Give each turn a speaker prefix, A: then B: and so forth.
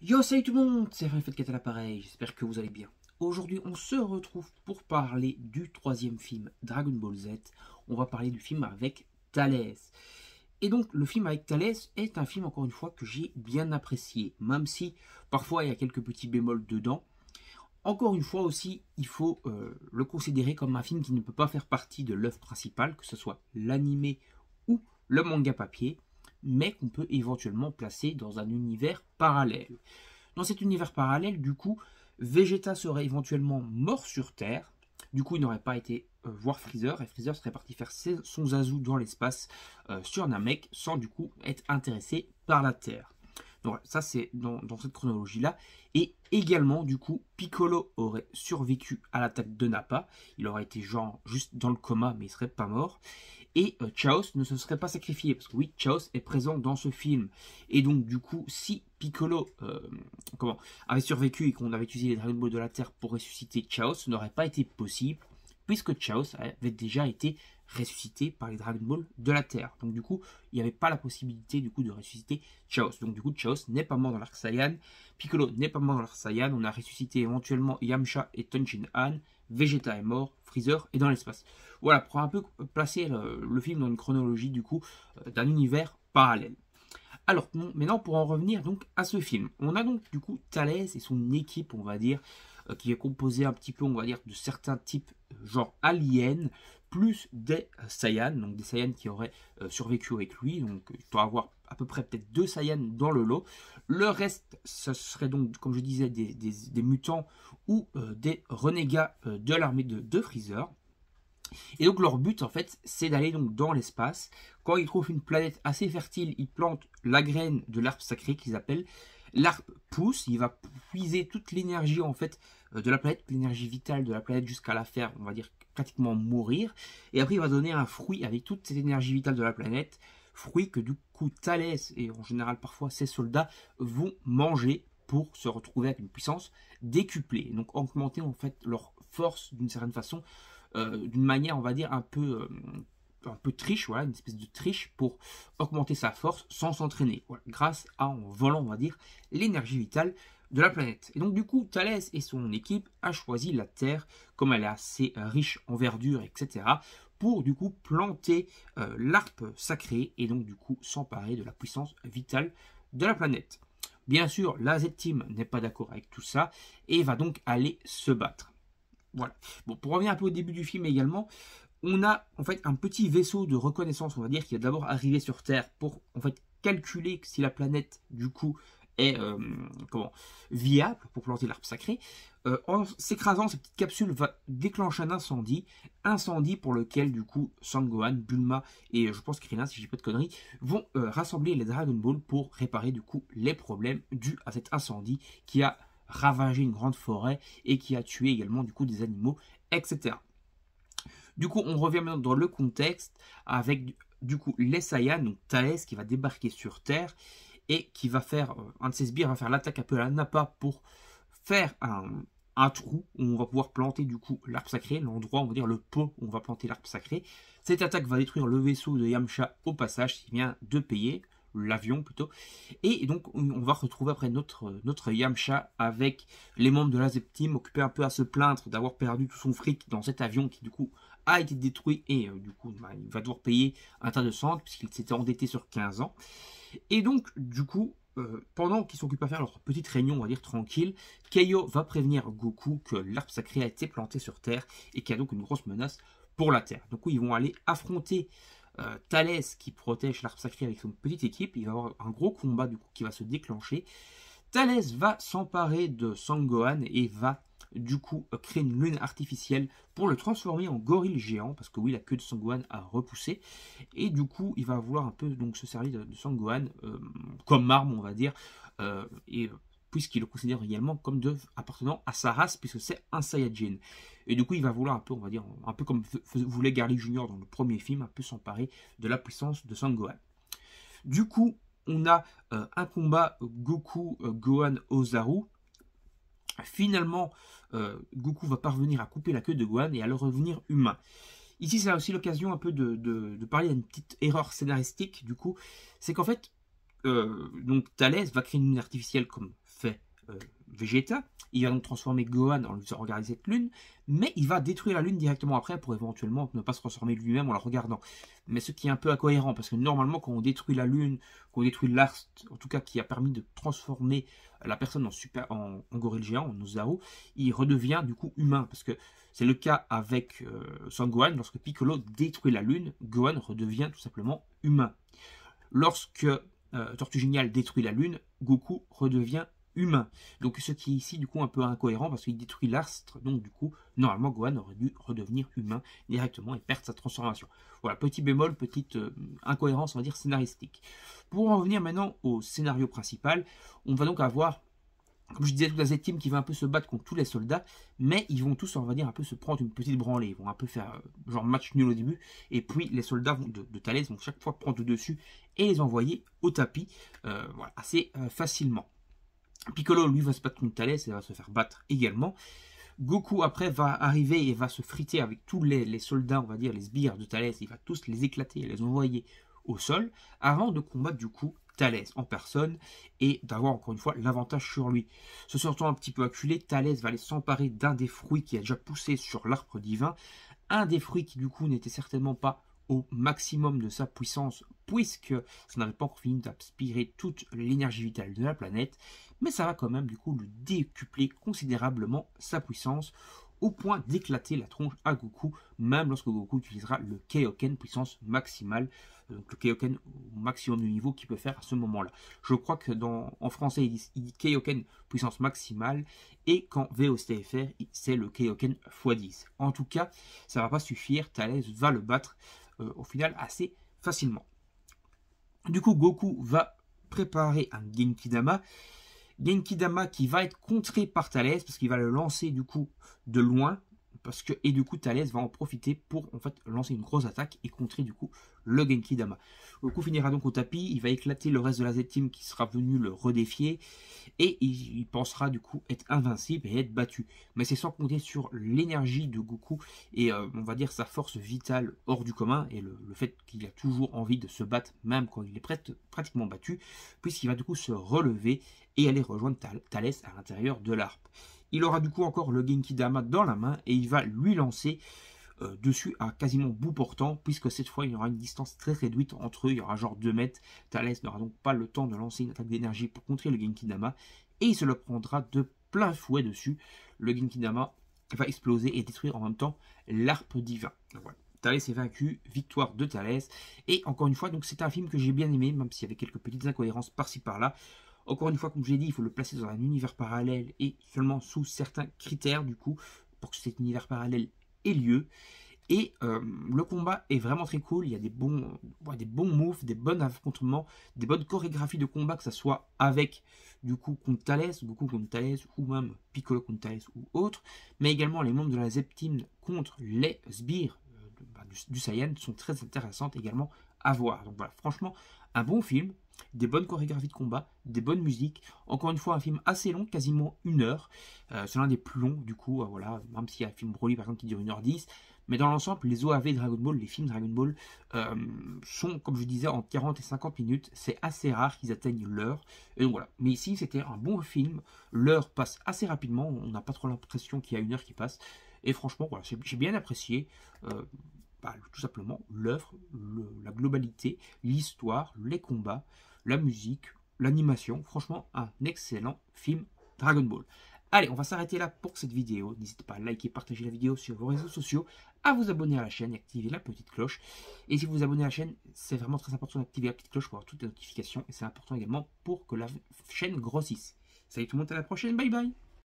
A: Yo, salut tout le monde, c'est Fred à l'appareil, j'espère que vous allez bien. Aujourd'hui, on se retrouve pour parler du troisième film Dragon Ball Z. On va parler du film avec Thalès. Et donc, le film avec Thalès est un film, encore une fois, que j'ai bien apprécié, même si parfois il y a quelques petits bémols dedans. Encore une fois aussi, il faut le considérer comme un film qui ne peut pas faire partie de l'œuvre principale, que ce soit l'animé ou le manga papier, mais qu'on peut éventuellement placer dans un univers parallèle. Dans cet univers parallèle, du coup, Vegeta serait éventuellement mort sur Terre. Du coup, il n'aurait pas été voir Freezer, et Freezer serait parti faire son Zazu dans l'espace sur Namek, sans du coup être intéressé par la Terre. Donc ça c'est dans cette chronologie-là. Et également, du coup, Piccolo aurait survécu à l'attaque de Nappa. Il aurait été genre juste dans le coma, mais il serait pas mort. Et Chaos ne se serait pas sacrifié, parce que oui, Chaos est présent dans ce film. Et donc, du coup, si Piccolo avait survécu et qu'on avait utilisé les Dragon Ball de la Terre pour ressusciter Chaos, ce n'aurait pas été possible, puisque Chaos avait déjà été ressuscité par les Dragon Ball de la Terre. Donc du coup, il n'y avait pas la possibilité du coup de ressusciter Chaos. Donc du coup, Chaos n'est pas mort dans l'arc Saiyan, Piccolo n'est pas mort dans l'arc Saiyan, on a ressuscité éventuellement Yamcha et Tonchin Han, Vegeta est mort, Freezer est dans l'espace. Voilà, pour un peu placer le film dans une chronologie du coup d'un univers parallèle. Alors maintenant pour en revenir donc à ce film, on a donc du coup Thalès et son équipe, on va dire, qui est composée un petit peu, on va dire, de certains types genre aliens, plus des Saiyans, donc des Saiyans qui auraient survécu avec lui, donc il doit avoir à peu près peut-être 2 Saiyans dans le lot. Le reste, ce serait donc, comme je disais, des mutants ou des renégats de l'armée de Freezer. Et donc leur but en fait c'est d'aller donc dans l'espace. Quand ils trouvent une planète assez fertile, ils plantent la graine de l'arbre sacré qu'ils appellent. L'arbre pousse, il va puiser toute l'énergie en fait de la planète, l'énergie vitale de la planète jusqu'à la faire, on va dire pratiquement mourir. Et après il va donner un fruit avec toute cette énergie vitale de la planète, fruit que du coup Thalès et en général parfois ses soldats vont manger pour se retrouver avec une puissance décuplée. Donc augmenter en fait leur force d'une certaine façon d'une manière, on va dire, un peu triche, voilà, une espèce de triche pour augmenter sa force sans s'entraîner, voilà, grâce à, en volant, on va dire, l'énergie vitale de la planète. Et donc, du coup, Thalès et son équipe a choisi la Terre, comme elle est assez riche en verdure, etc., pour, du coup, planter l'arbre sacré et donc, du coup, s'emparer de la puissance vitale de la planète. Bien sûr, la Z-Team n'est pas d'accord avec tout ça et va donc aller se battre. Voilà. Bon, pour revenir un peu au début du film également, on a en fait un petit vaisseau de reconnaissance, on va dire, qui est d'abord arrivé sur Terre pour en fait calculer si la planète du coup est viable pour planter l'arbre sacré. En s'écrasant, cette petite capsule va déclencher un incendie pour lequel du coup Sangohan, Bulma et je pense Krillin, si je dis pas de conneries, vont rassembler les Dragon Ball pour réparer du coup les problèmes dus à cet incendie qui a ravagé une grande forêt et qui a tué également du coup des animaux, etc. Du coup, on revient maintenant dans le contexte avec du coup les Saiyans, donc Thalès qui va débarquer sur Terre et qui va faire, un de ses sbires va faire l'attaque un peu à la Nappa pour faire un trou où on va pouvoir planter du coup l'arbre sacré, l'endroit, on va dire le pot où on va planter l'arbre sacré. Cette attaque va détruire le vaisseau de Yamcha au passage, s'il vient de payer, l'avion plutôt. Et donc on va retrouver après notre Yamcha avec les membres de la Z Team occupés un peu à se plaindre d'avoir perdu tout son fric dans cet avion qui du coup a été détruit et du coup il va devoir payer un tas de cendres puisqu'il s'était endetté sur 15 ans. Et donc du coup pendant qu'ils s'occupent à faire leur petite réunion, on va dire tranquille, Kaio va prévenir Goku que l'arbre sacré a été planté sur Terre et qu'il y a donc une grosse menace pour la Terre. Donc ils vont aller affronter Thalès qui protège l'arbre sacré avec son petite équipe. Il va y avoir un gros combat du coup qui va se déclencher. Thalès va s'emparer de Sangohan et va du coup créer une lune artificielle pour le transformer en gorille géant parce que oui, la queue de Sangohan a repoussé et du coup il va vouloir un peu donc se servir de Sangohan comme arme, on va dire, et puisqu'il le considère également comme appartenant à sa race puisque c'est un Saiyajin. Et du coup il va vouloir un peu, on va dire, un peu comme voulait Garlic Junior dans le premier film, un peu s'emparer de la puissance de Sangohan. Du coup on a un combat Goku, Gohan, Ozaru. Finalement, Goku va parvenir à couper la queue de Gohan et à le revenir humain. Ici, c'est aussi l'occasion un peu de parler d'une petite erreur scénaristique, du coup. C'est qu'en fait, donc Thalès va créer une lune artificielle comme fait Vegeta. Il va donc transformer Gohan en lui faisant regarder cette lune, mais il va détruire la lune directement après pour éventuellement ne pas se transformer lui-même en la regardant. Mais ce qui est un peu incohérent, parce que normalement quand on détruit la lune, qu'on détruit l'astre, en tout cas qui a permis de transformer la personne en gorille géant, en Ozaru, il redevient du coup humain, parce que c'est le cas avec Son Gohan, lorsque Piccolo détruit la lune, Gohan redevient tout simplement humain. Lorsque Tortue Géniale détruit la lune, Goku redevient humain. Donc ce qui est ici du coup un peu incohérent parce qu'il détruit l'astre, donc du coup normalement Gohan aurait dû redevenir humain directement et perdre sa transformation. Voilà, petit bémol, petite incohérence on va dire scénaristique. Pour en revenir maintenant au scénario principal, on va donc avoir, comme je disais, toute la Z-Team qui va un peu se battre contre tous les soldats, mais ils vont tous, on va dire, un peu se prendre une petite branlée. Ils vont un peu faire genre match nul au début, et puis les soldats de Thalès vont chaque fois prendre le dessus et les envoyer au tapis, voilà, assez facilement. Piccolo, lui, va se battre contre Thalès et va se faire battre également. Goku, après, va arriver et va se friter avec tous les soldats, on va dire, les sbires de Thalès. Il va tous les éclater et les envoyer au sol, avant de combattre, du coup, Thalès en personne et d'avoir encore une fois l'avantage sur lui. Se sentant un petit peu acculé, Thalès va aller s'emparer d'un des fruits qui a déjà poussé sur l'arbre divin. Un des fruits qui, du coup, n'était certainement pas au maximum de sa puissance, puisque ça n'avait pas encore fini d'aspirer toute l'énergie vitale de la planète, mais ça va quand même du coup lui décupler considérablement sa puissance, au point d'éclater la tronche à Goku, même lorsque Goku utilisera le Kaioken puissance maximale, donc le Kaioken au maximum du niveau qu'il peut faire à ce moment-là. Je crois que en français il dit Kaioken puissance maximale, et qu'en VOSTFR c'est le Kaioken x10. En tout cas, ça ne va pas suffire, Thalès va le battre au final assez facilement. Du coup, Goku va préparer un Genkidama. Genkidama qui va être contré par Thalès parce qu'il va le lancer du coup de loin, et du coup Thalès va en profiter pour en fait lancer une grosse attaque et contrer du coup le Genkidama. Goku finira donc au tapis, il va éclater le reste de la Z-Team qui sera venu le redéfier et il pensera du coup être invincible et être battu. Mais c'est sans compter sur l'énergie de Goku et on va dire sa force vitale hors du commun et le fait qu'il a toujours envie de se battre même quand il est pratiquement battu, puisqu'il va du coup se relever et aller rejoindre Thalès à l'intérieur de l'arbre. Il aura du coup encore le Genkidama dans la main et il va lui lancer dessus à quasiment bout portant, puisque cette fois il y aura une distance très réduite entre eux, il y aura genre 2 mètres. Thalès n'aura donc pas le temps de lancer une attaque d'énergie pour contrer le Genkidama et il se le prendra de plein fouet dessus. Le Genkidama va exploser et détruire en même temps l'arbre divin. Donc voilà. Thalès est vaincu, victoire de Thalès. Et encore une fois, donc c'est un film que j'ai bien aimé, même s'il y avait quelques petites incohérences par-ci par-là. Encore une fois, comme je l'ai dit, il faut le placer dans un univers parallèle et seulement sous certains critères, du coup, pour que cet univers parallèle ait lieu. Et le combat est vraiment très cool, il y a des bons moves, des bons affrontements, des bonnes chorégraphies de combat, que ce soit avec, du coup, contre Thalès, Goku contre Thalès, ou même Piccolo contre Thalès ou autre, mais également les membres de la Z-Team contre les sbires du Saiyan sont très intéressantes également à voir. Donc voilà, franchement, un bon film, des bonnes chorégraphies de combat, des bonnes musiques. Encore une fois, un film assez long, quasiment 1 heure. C'est l'un des plus longs, du coup, voilà, même s'il y a un film Broly, par exemple, qui dure 1h10. Mais dans l'ensemble, les OAV Dragon Ball, les films Dragon Ball, sont, comme je disais, en 40 et 50 minutes. C'est assez rare qu'ils atteignent l'heure. Et donc voilà. Mais ici, c'était un bon film. L'heure passe assez rapidement. On n'a pas trop l'impression qu'il y a 1 heure qui passe. Et franchement, voilà, j'ai bien apprécié. Tout simplement l'œuvre, la globalité, l'histoire, les combats, la musique, l'animation. Franchement, un excellent film Dragon Ball. Allez, on va s'arrêter là pour cette vidéo. N'hésitez pas à liker, partager la vidéo sur vos réseaux sociaux, à vous abonner à la chaîne et activer la petite cloche. Et si vous vous abonnez à la chaîne, c'est vraiment très important d'activer la petite cloche pour avoir toutes les notifications. Et c'est important également pour que la chaîne grossisse. Salut tout le monde, à la prochaine, bye bye.